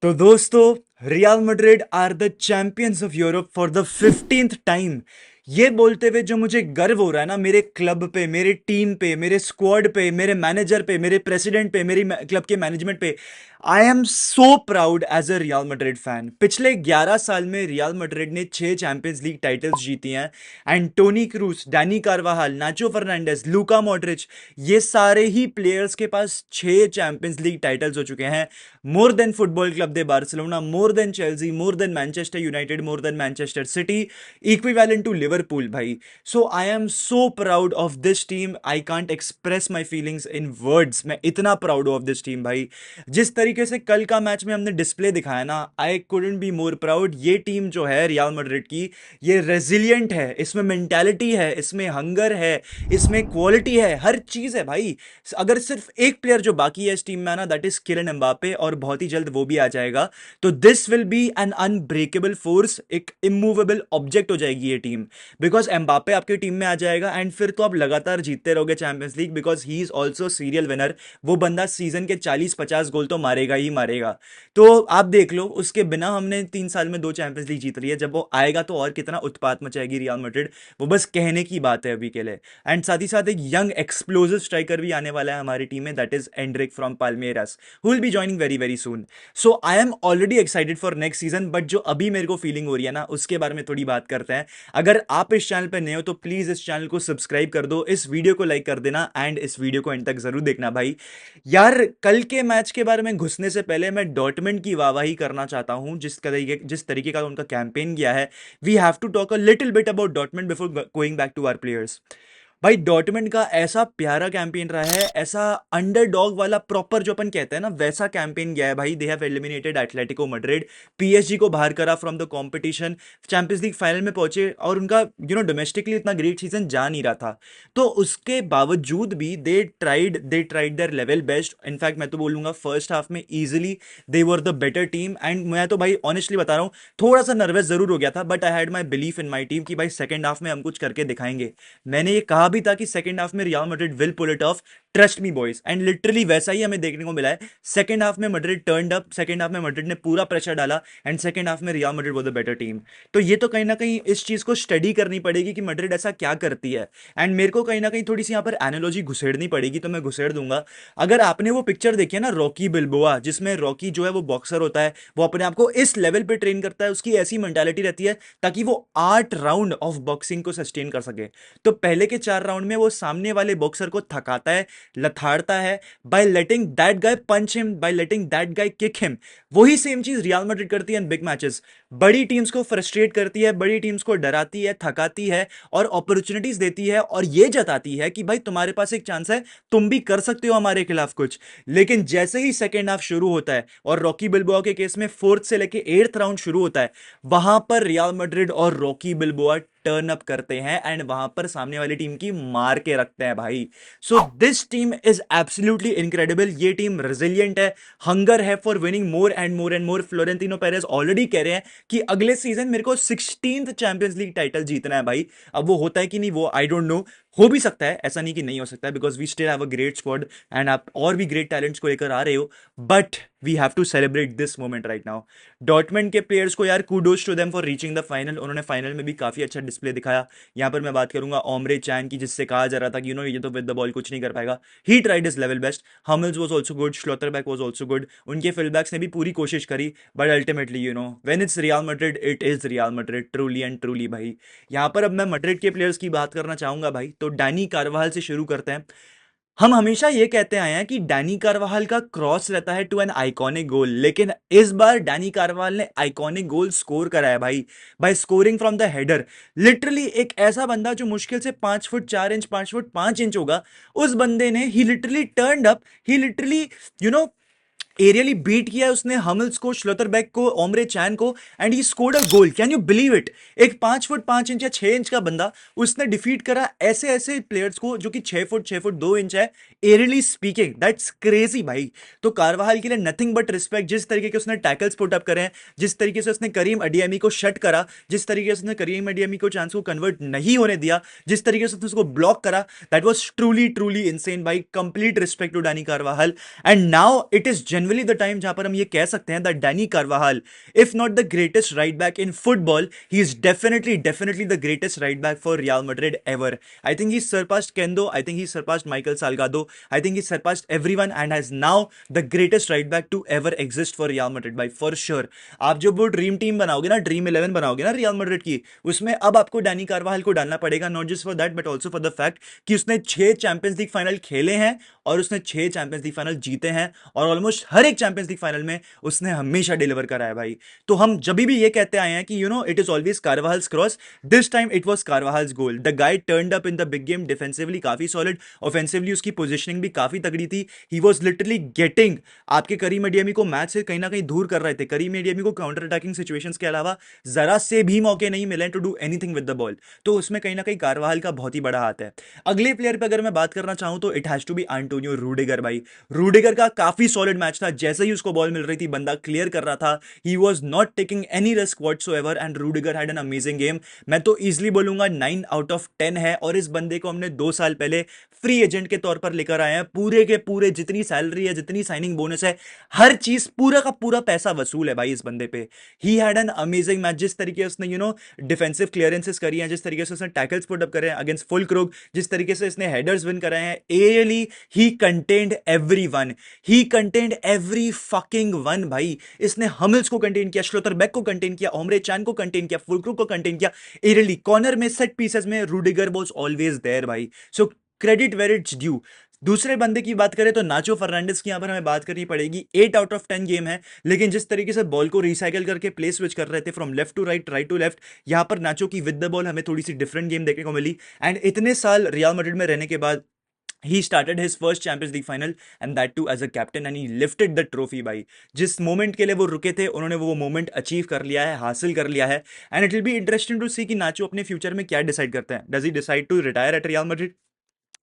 तो दोस्तों, Real Madrid are the champions of Europe for the 15th time. ये बोलते हुए जो मुझे गर्व हो रहा है ना, मेरे क्लब पे, मेरे टीम पे, मेरे स्क्वाड पे, मेरे मैनेजर पे, मेरे प्रेसिडेंट पे, मेरी क्लब के मैनेजमेंट पे। I am so proud as a Real Madrid fan. पिछले 11 साल में रियल मैड्रिड ने 6 चैंपियंस लीग टाइटल्स जीती हैं। And Toni Kroos, Danny कार्वाहाल, nacho Fernandes, Luka Modric, ये सारे ही प्लेयर्स के पास 6 चैंपियंस लीग टाइटल्स हो चुके हैं। More than football club de Barcelona, more than Chelsea, more than Manchester United, more than Manchester City, equivalent to Liverpool भाई। So I am so proud of this team. I can't express my feelings in words. मैं इतना proud of this team भाई। जिस तरीके से कल का match में हमने डिस्प्ले दिखाया ना, I couldn't be more proud. ये टीम जो है रियल मैड्रिड की, ये रेजिलियंट है, इसमें मेंटालिटी है, इसमें हंगर है, इसमें क्वालिटी है, हर चीज है भाई। अगर सिर्फ एक प्लेयर जो बाकी है इस टीम में ना, दैट इज किलियन एम्बापे, और बहुत ही जल्द वो भी आ जाएगा। तो this will be an unbreakable force, एक इमूवेबल ऑब्जेक्ट हो जाएगी ये टीम। बिकॉज एम्बापे आपकी टीम में आ जाएगा एंड फिर तो आप लगातार जीतते रहोगे champions league, because he is also serial winner. वो बंदा सीजन के 40-50 गोल तो मारेगा ही मारेगा। तो आप देख लो, उसके बिना हमने 3 साल में 2 चैंपियंस लीग जीत ली है। जब वो आएगा तो और कितना उत्पात मचाएगी रियल मैड्रिड। वो बस कहने की बात है अभी के लिए। एंड साथ ही साथ एक यंग एक्सप्लोसिव स्ट्राइकर भी आने वाला है हमारी टीम में, that is Anrich from Palmeiras, who will be joining very very soon. So I am already excited for next season. But जो अभी मेरे को फीलिंग हो रही है ना, उसके बारे में थोड़ी बात करते हैं। अगर आप इस चैनल पर नए हो तो प्लीज इस चैनल को सब्सक्राइब कर दो, इस वीडियो को लाइक कर देना, एंड इस वीडियो को एंड तक जरूर देखना भाई। यार, कल के मैच के बारे में घुसने से पहले मैं डॉर्टमुंड की वाहवाही करना चाहता हूं, जिस तरीके का उनका कैंपेन किया है। We have to talk a little bit about Dortmund before going back to our players. भाई, डॉर्टमुंड का ऐसा प्यारा कैंपेन रहा है, ऐसा अंडरडॉग वाला प्रॉपर जो अपन कहते हैं ना, वैसा कैंपेन गया है भाई। They have eliminated Atletico Madrid, PSG को बाहर करा from the competition, champions League final में पहुंचे, और उनका डोमेस्टिकली इतना ग्रेट सीजन जा नहीं रहा था। तो उसके बावजूद भी they tried their level best. In fact मैं तो बोलूंगा फर्स्ट हाफ में easily they were the better team. And मैं तो भाई ऑनेस्टली बता रहा हूँ, थोड़ा सा नर्वस जरूर हो गया था, but I had my belief in my team कि भाई सेकंड हाफ में हम कुछ करके दिखाएंगे। मैंने ये कहा भी था कि सेकंड हाफ में Real Madrid will pull it off, trust me boys. And literally वैसा ही हमें देखने को मिला है। सेकंड हाफ में Madrid turned up, second half में मैड्रिड ने पूरा प्रेशर डाला, एंड सेकंड हाफ में Real Madrid was the better team. तो ये तो कहीं ना कहीं इस चीज को स्टडी करनी पड़ेगी कि मैड्रिड ऐसा क्या करती है। एंड मेरे को कहीं ना कहीं थोड़ी सी यहाँ पर एनालॉजी घुसेड़नी पड़ेगी, तो मैं घुसेड़ दूंगा। अगर आपने वो पिक्चर देखी है ना, रॉकी बिल्बोआ, जिसमें रॉकी जो है वो बॉक्सर होता है, वो अपने आप को इस लेवल पे ट्रेन करता है, उसकी ऐसी मेंटालिटी रहती है ताकि वो 8 राउंड ऑफ बॉक्सिंग को सस्टेन कर सके। तो पहले के 4 राउंड में वो सामने वाले बॉक्सर को थकाता है, लथाड़ता है, by letting that guy punch him, by letting that guy kick him. वही सेम चीज रियल मैड्रिड करती है इन बिग मैचेस। बड़ी टीम्स को फ्रस्ट्रेट करती है, बड़ी टीम्स को डराती है, थकाती है, और अपॉर्चुनिटीज देती है, और ये जताती है कि भाई तुम्हारे पास एक चांस है, तुम भी कर सकते हो हमारे खिलाफ कुछ। लेकिन जैसे ही सेकेंड हाफ शुरू होता है, और रॉकी बिल्बोआ के केस में फोर्थ से लेके 8th राउंड शुरू होता है, वहां पर रियल मैड्रिड और रॉकी बिल्बोआ टर्न अप करते हैं, एंड वहां पर सामने वाली टीम की मार के रखते हैं भाई। So this team is absolutely incredible. ये टीम रेजिलियंट है, हंगर है for winning more and more and more. Florentino Perez already कह रहे हैं कि अगले सीजन मेरे को 16th चैंपियंस लीग टाइटल जीतना है भाई। अब वो होता है कि नहीं, वो आई डोंट नो। हो भी सकता है, ऐसा नहीं कि नहीं हो सकता है, because we still have a great squad, and आप और भी ग्रेट टैलेंट्स को लेकर आ रहे हो। But we have to celebrate this moment right now. Dortmund के प्लेयर्स को यार, kudos to them for reaching the final. उन्होंने फाइनल में भी काफी अच्छा डिस्प्ले दिखाया। यहां पर मैं बात करूंगा ओमरे चैन की, जिससे कहा जा रहा था कि ये तो विद द बॉल कुछ नहीं कर पाएगा। He tried his level best. Hummels was also good, Schlotterbeck was also good. उनके फिलबैक्स ने भी पूरी कोशिश करी, but ultimately when it's Real Madrid, it is Real Madrid, truly and truly भाई। यहां पर अब मैं मैड्रिड के प्लेयर्स की बात करना चाहूंगा भाई। तो डैनी कार्वाहाल से शुरू करते हैं। हम हमेशा ये कहते आए हैं कि डैनी कार्वाहाल का क्रॉस रहता है टू एन आइकॉनिक गोल, लेकिन इस बार डैनी कार्वाहाल ने आइकॉनिक गोल स्कोर करा है भाई, by scoring from the header. Literally एक ऐसा बंदा जो मुश्किल से 5 फुट 4 इंच, 5 फुट 5 इंच होगा, उस बंदे ने ही literally turned up, he literally you know aerially beat किया है उसने हमिल्स को, श्लोटरबैक को, ओमरे चैन को, and he scored a goal. Can you believe it? एक 5 फुट 5 इंच या 6 इंच का बंदा, उसने डिफीट करा ऐसे ऐसे प्लेयर्स को जो कि 6 फुट 6 फुट 2 इंच है। एरियली स्पीकिंग, दैट्स क्रेजी भाई। तो कार्वाहाल के लिए नथिंग बट रिस्पेक्ट। जिस तरीके के उसने टैकल्स पुट अप करे हैं, जिस तरीके से उसने करीम अडियामी को शट करा, जिस तरीके से उसने करीम अडियामी को चांस को कन्वर्ट नहीं होने दिया, जिस तरीके से उसने उसको ब्लॉक करा, that was truly truly insane भाई। Complete respect to Dani Carvajal. And now it is generally the time जहां पर हम ये कह सकते हैं that Dani Carvajal, if not the greatest right back in football, he is definitely the greatest right back for Real Madrid ever. I think he's surpassed Kendo. I think he's surpassed Michael Salgado. I think he's surpassed everyone and has now the greatest right back to ever exist for Real Madrid by for sure. आप जो वो dream team बनाओगे ना, dream 11 बनाओगे ना real Madrid की, उसमें अब आपको डैनी कार्वाहाल को डालना पड़ेगा, not just for that but also for the fact कि उसने 6 चैंपियंस लीग फाइनल खेले हैं और उसने 6 चैंपियंस लीग फाइनल जीते हैं और ऑलमोस्ट हर एक चैंपियंस लीग फाइनल में उसने हमेशा डिलीवर करा है भाई. तो हम जब भी ये कहते आए हैं कि you know it is always Carvajal's cross, this time it was Carvajal's goal. The guy turned up in the big game, defensively काफी सॉलिड, ऑफेंसिवली उसकी पोजीशनिंग भी काफी तगड़ी थी. ही वाज लिटरली गेटिंग आपके करीम एडियमी को मैच से कहीं ना कहीं दूर कर रहे थे. करीम एडियमी को काउंटर अटैकिंग सिचुएशंस के अलावा जरा से भी मौके नहीं मिले to do anything with the ball. तो उसमें कहीं ना कहीं कार्वाहाल का बहुत ही बड़ा हाथ है. अगले प्लेयर पे अगर मैं बात करना चाहूं तो it has to be Antonio Rudiger भाई. रूडिगर का काफी सॉलिड मैच था. जैसे ही उसको बॉल मिल रही थी बंदा क्लियर कर रहा था. He was not taking any risk whatsoever and Rudiger had an amazing game. मैं तो इजिली बोलूंगा 9 आउट ऑफ 10 है. और इस बंदे को हमने 2 साल पहले फ्री एजेंट के तौर पर लेकर आए हैं. पूरे के पूरे जितनी सैलरी है, जितनी साइनिंग बोनस है, हर चीज पूरा का पूरा पैसा वसूल है भाई इस बंदे पे. He had an amazing match. जिस तरीके से उसने डिफेंसिव क्लियरेंसेस करी हैं, जिस तरीके से उसने टैकल्स पुट अप करे हैं अगेंस्ट फुल क्रूग, जिस तरीके से इसने हेडर्स विन कराए हैं, एरियली ही कंटेन्ड एवरीवन. ही कंटेन्ड एवरी फकिंग वन भाई. इसने हमिल्स को कंटेन किया, श्लोटरबेक को कंटेन किया, ओमरे चान को कंटेन किया, फुल क्रूग को कंटेन किया. एरियली कॉर्नर में, सेट पीसेस में रूडिगर वाज ऑलवेज देयर भाई. So credit where it's due. दूसरे बंदे की बात करें तो नाचो फर्नांडिस की यहां पर हमें बात करनी पड़ेगी. 8 आउट ऑफ 10 गेम है, लेकिन जिस तरीके से बॉल को रिसाइकल करके प्ले स्विच कर रहे थे from left to right, right to left, यहां पर नाचो की विद द बॉल हमें थोड़ी सी डिफरेंट गेम देखने को मिली. एंड इतने साल रियल मैड्रिड में रहने के बाद he started his first Champions League final and that too as a captain and he lifted the trophy भाई. जिस मोमेंट के लिए वो रुके थे उन्होंने वो मोमेंट अचीव कर लिया है, हासिल कर लिया है. And it will be interesting to see कि नाचो अपने फ्यूचर में क्या डिसाइड करते हैं. Does he decide to retire at Real Madrid,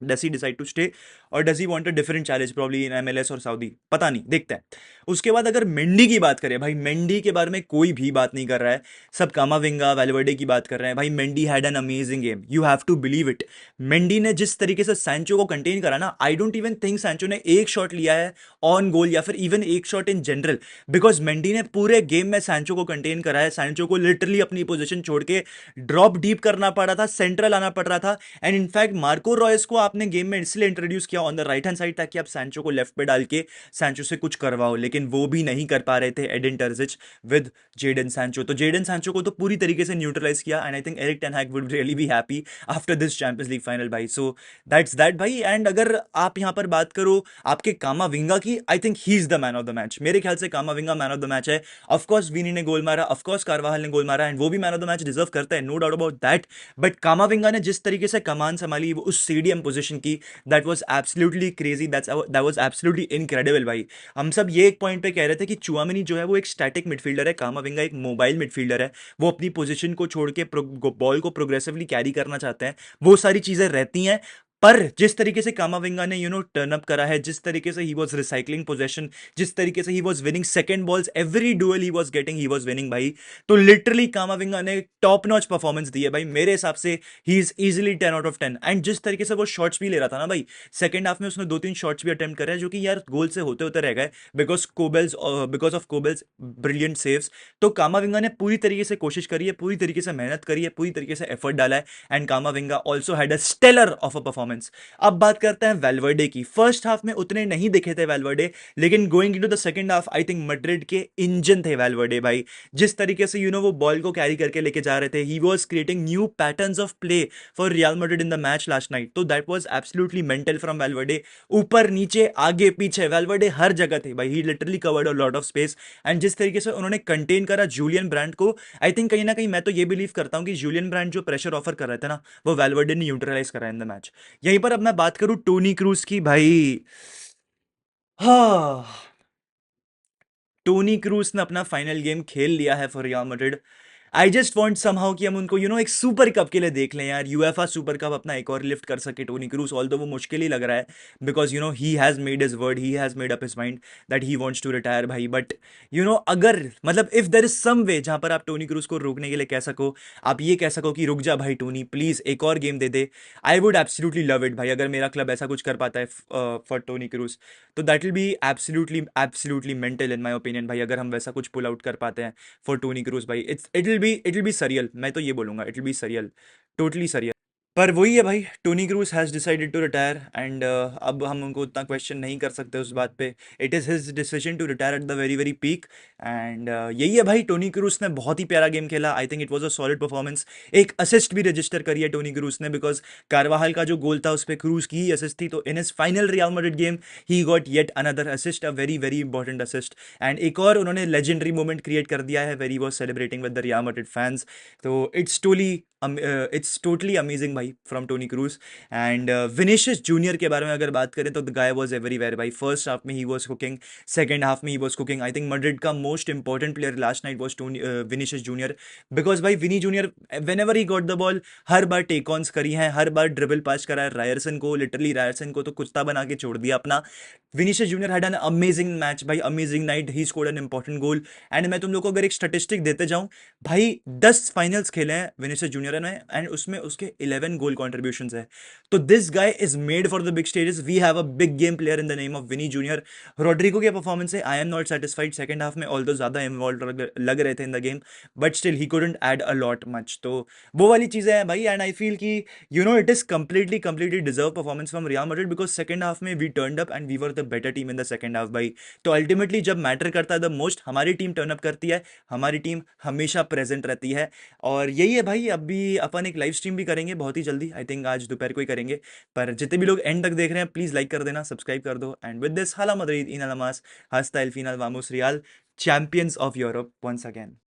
does he decide to stay, और does he want a different challenge probably in MLS और Saudi, पता नहीं, देखते हैं. उसके बाद अगर मेंडी की बात करें भाई, मेंडी के बारे में कोई भी बात नहीं कर रहा है. सब कामाविंगा वैल्वर्डे की बात कर रहे हैं भाई. Mendy had an amazing game, you have to believe it. Mendy ने जिस तरीके से सैंचो को कंटेन करा ना, I don't even think Sancho ने एक शॉट लिया है ऑन गोल या फिर इवन एक shot in general, because Mendy ने पूरे गेम में सैंचो को कंटेन करा है. सैंचो को लिटरली अपनी पोजीशन छोड़ के ड्रॉप डीप करना पड़ रहा था, सेंट्रल आना पड़ रहा था. एंड इनफैक्ट मार्को रॉयस को आपने गेम में इसलिए इंट्रोड्यूस किया on the right hand side ताकि आप सैंचो को लेफ्ट पे डाल के सैंचो से कुछ करवाओ, लेकिन वो भी नहीं कर पा रहे थे Edin Terzic with Jadon Sancho. तो जेडन सैंचो को तो पूरी तरीके से न्यूट्रलाइज किया. And I think Erik ten Hag would really be happy after this Champions League final भाई. सो दैट्स दैट भाई. एंड अगर आप यहां पर बात करो आपके कामाविंगा की, I think he is the man of the match. मेरे ख्याल से Camavinga man of the match है. ऑफकोर्स विनी ने गोल मारा, ऑफकोर्स कार्वाहाल ने गोल मारा, एंड वो भी man of the match deserve करता है, no doubt about that. But Camavinga ने जिस तरीके से कमान संभाली उस सीडीएम पोजीशन की, that was absolutely crazy, that was absolutely incredible भाई. हम सब ये एक पॉइंट पे कह रहे थे कि चुआमेनी जो है वो एक स्टैटिक मिडफील्डर है, कामाविंगा एक मोबाइल मिडफील्डर है. वो अपनी पोजीशन को छोड़ के बॉल को प्रोग्रेसिवली कैरी करना चाहते हैं, वो सारी चीजें रहती हैं. पर जिस तरीके से कामाविंगा ने टर्न अप करा है, जिस तरीके से ही वाज रिसाइकलिंग पोजीशन, जिस तरीके से he was winning second balls, every duel he was getting, he was winning भाई. तो लिटरली कामाविंगा ने टॉप नॉच परफॉर्मेंस दी है भाई. मेरे हिसाब से he is easily 10 out of 10. And जिस तरीके से वो शॉट्स भी ले रहा था ना भाई, सेकंड हाफ में उसने 2-3 शॉट्स भी अटेम्प्ट करे हैं जो कि यार गोल से होते होते रह गए बिकॉज ऑफ कोबेल्स ब्रिलियंट सेव्स. तो कामाविंगा ने पूरी तरीके से कोशिश करी है, पूरी तरीके से मेहनत करी है, पूरी तरीके से एफर्ट डाला है. And Camavinga also had a stellar of a performance. अब बात करते हैं वैल्वर्डे की. फर्स्ट हाफ में उतने नहीं दिखे थे वैल्वर्डे, लेकिन going into the second half I think Madrid के इंजन थे वैल्वर्डे भाई. जिस तरीके से वो बॉल को कैरी करके लेके जा रहे थे, he was creating new patterns of play for Real Madrid in the match last night. तो that was absolutely mental from Valverde. ऊपर नीचे आगे पीछे वैल्वर्डे हर जगह थे भाई. He literally covered a lot of space. And जिस तरीके से उन्होंने कंटेन करा जूलियन ब्रांड को, आई थिंक कहीं ना कहीं मैं तो ये बिलीव करता हूं कि जूलियन ब्रांड जो प्रेशर ऑफर कर रहे थे ना, वो वैल्वर्डे ने न्यूट्रलाइज करा इन द मैच. यहीं पर अब मैं बात करूं टोनी क्रूज की भाई. हाँ, टोनी क्रूज ने अपना फाइनल गेम खेल लिया है for Real Madrid. I just want somehow कि हम उनको एक सुपर कप के लिए देख लें यार, यूएफा सुपर कप अपना एक और लिफ्ट कर सके टोनी क्रूज, ऑल वो मुश्किल ही लग रहा है, because he has made his word, he has made up his mind that he wants to retire भाई। बट अगर मतलब इफ देर इज सम वे जहां पर आप टोनी क्रूज को रोकने के लिए कह सको, आप ये कह सको कि रुक जा भाई टोनी, प्लीज एक और game they they, I would absolutely love it भाई। अगर मेरा क्लब ऐसा कुछ कर पाता है फॉर टोनी क्रूज, तो that will be absolutely absolutely mental in my opinion भाई, अगर हम वैसा कुछ पुल आउट कर पाते हैं फॉर टोनी क्रूज भाई। इट विल बी सरियल, मैं तो ये बोलूंगा, it will be surreal, totally surreal. पर वही है भाई, Toni Kroos has decided to retire and अब हम उनको उतना क्वेश्चन नहीं कर सकते उस बात पे। It is his decision to retire at the very very peak and यही है भाई। टोनी क्रूज ने बहुत ही प्यारा गेम खेला, I think it was a solid performance. एक असिस्ट भी रजिस्टर करी है टोनी क्रूज ने, बिकॉज कारवाहल का जो गोल था उस पर क्रूज की ही असिस्ट थी, तो in his final real Madrid game he got yet another assist, a very very important assist. And एक और उन्होंने लेजेंडरी मोमेंट क्रिएट कर दिया है, very was celebrating with the real Madrid fans. तो इट्स टोटली अमेजिंग भाई from Toni Kroos. And Vinicius junior के बारे में अगर बात करें तो द गाय वॉज एवरीवेयर भाई। फर्स्ट हाफ में ही वॉज कुकिंग, सेकेंड हाफ में ही was cooking. I think Madrid का most important player last night was Vinicius Junior, because भाई Vini Junior whenever he got the ball, हर बार take ons करी हैं, हर बार dribble पास करा है रायरसन को, लिटरली रायरसन को तो कुत्ता बना के छोड़ दिया अपना। Vinicius Junior had an amazing match भाई, amazing night, he scored an important goal. And मैं तुम लोग को अगर एक स्टेटिस्टिक देते जाऊं भाई, 10 फाइनल्स खेले हैं विनिशियस जूनियर ने एंड उसमें उसके 11 गोल कॉन्ट्रीब्यूशन है। तो this guy is made for the big stages, we have a big game player in the name of Vini Junior. Rodrygo के परफॉर्मेंस से I am not satisfied second half में, although ज्यादा involve लग रहे थे in the game, but still he couldn't add a lot much. तो वो वाली चीजें हैं भाई। एंड आई फील कि it is completely completely deserve performance from real Madrid, because second half में we turned up and we were the better team in the second half भाई। तो अल्टीमेटली जब मैटर करता है द मोस्ट, हमारी team turn up करती है, हमारी टीम हमेशा प्रेजेंट रहती है। और यही है भाई, अभी अपन एक लाइव स्ट्रीम भी करेंगे बहुत ही जल्दी, आई थिंक आज दोपहर को ही करेंगे। पर जितने भी लोग एंड तक देख रहे हैं प्लीज लाइक कर देना, सब्सक्राइब कर दो। एंड विद दिस हाला मदरीद इन अलमास, हस्ता एल फिनल वामोस Real, champions of Europe once again.